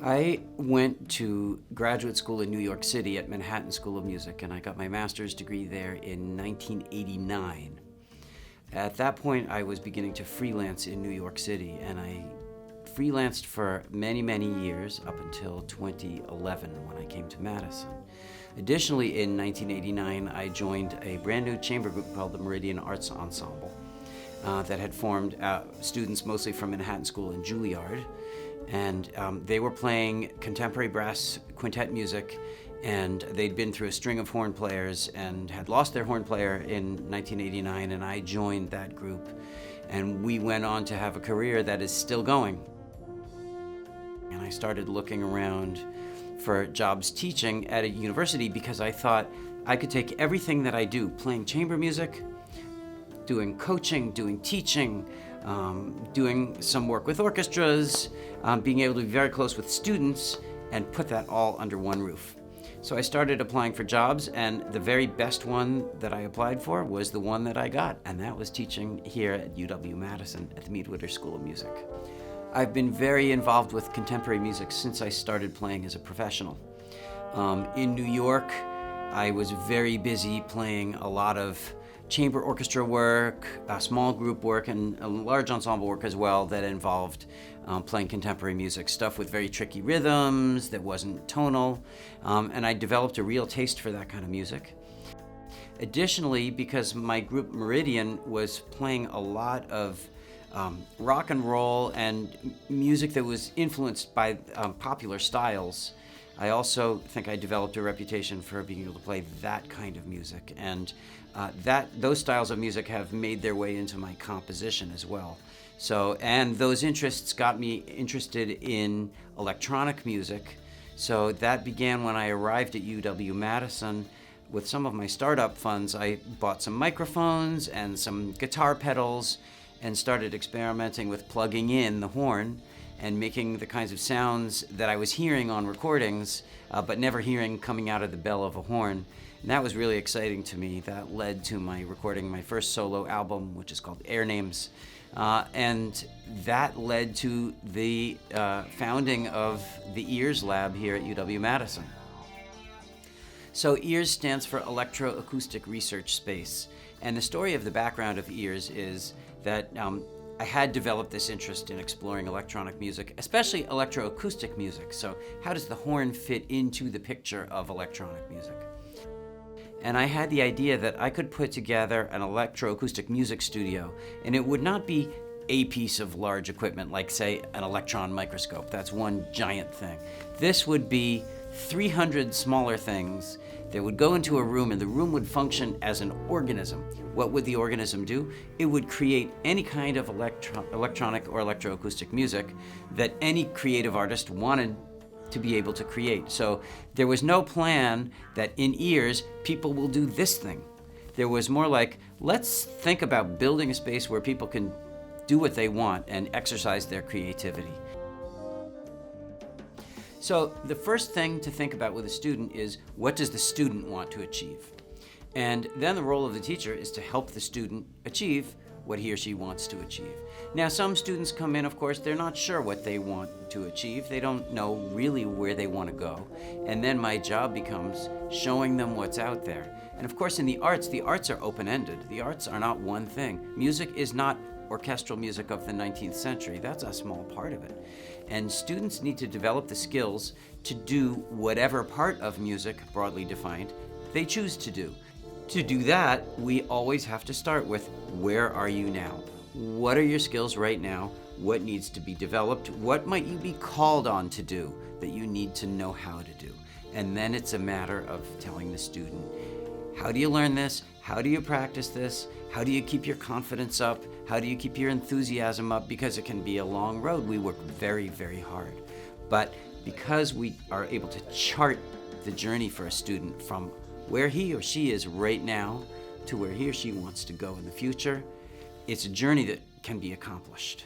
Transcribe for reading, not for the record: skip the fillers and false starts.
I went to graduate school in New York City at Manhattan School of Music, and I got my master's degree there in 1989. At that point, I was beginning to freelance in New York City, and I freelanced for many, many years up until 2011 when I came to Madison. Additionally, in 1989, I joined a brand new chamber group called the Meridian Arts Ensemble that had formed students mostly from Manhattan School and Juilliard. And they were playing contemporary brass quintet music, and they'd been through a string of horn players and had lost their horn player in 1989, and I joined that group. And we went on to have a career that is still going. And I started looking around for jobs teaching at a university because I thought I could take everything that I do, playing chamber music, doing coaching, doing teaching, doing some work with orchestras, being able to be very close with students, and put that all under one roof. So I started applying for jobs, and the very best one that I applied for was the one that I got, and that was teaching here at UW-Madison at the Mead Witter School of Music. I've been very involved with contemporary music since I started playing as a professional. In New York, I was very busy playing a lot of chamber orchestra work, small group work, and a large ensemble work as well that involved playing contemporary music, stuff with very tricky rhythms that wasn't tonal, and I developed a real taste for that kind of music. Additionally, because my group Meridian was playing a lot of rock and roll and music that was influenced by popular styles, I also think I developed a reputation for being able to play that kind of music, and those styles of music have made their way into my composition as well. So, and those interests got me interested in electronic music. So that began when I arrived at UW-Madison. With some of my startup funds, I bought some microphones and some guitar pedals and started experimenting with plugging in the horn and making the kinds of sounds that I was hearing on recordings, but never hearing coming out of the bell of a horn. And that was really exciting to me. That led to my recording my first solo album, which is called Air Names. And that led to the founding of the EARS Lab here at UW-Madison. So EARS stands for Electroacoustic Research Space. And the story of the background of EARS is that I had developed this interest in exploring electronic music, especially electroacoustic music. So how does the horn fit into the picture of electronic music? And I had the idea that I could put together an electroacoustic music studio, and it would not be a piece of large equipment like, say, an electron microscope. That's one giant thing. This would be 300 smaller things that would go into a room, and the room would function as an organism. What would the organism do? It would create any kind of electronic or electroacoustic music that any creative artist wanted to be able to create. So there was no plan that in EARS, people will do this thing. There was more like, let's think about building a space where people can do what they want and exercise their creativity. So the first thing to think about with a student is, what does the student want to achieve? And then the role of the teacher is to help the student achieve what he or she wants to achieve. Now, some students come in, of course, they're not sure what they want to achieve. They don't know really where they want to go. And then my job becomes showing them what's out there. And of course, in the arts are open-ended. The arts are not one thing. Music is not orchestral music of the 19th century. That's a small part of it. And students need to develop the skills to do whatever part of music, broadly defined, they choose to do. To do that, we always have to start with, where are you now? What are your skills right now? What needs to be developed? What might you be called on to do that you need to know how to do? And then it's a matter of telling the student, how do you learn this? How do you practice this? How do you keep your confidence up? How do you keep your enthusiasm up? Because it can be a long road. We work very, very hard. But because we are able to chart the journey for a student from where he or she is right now to where he or she wants to go in the future, it's a journey that can be accomplished.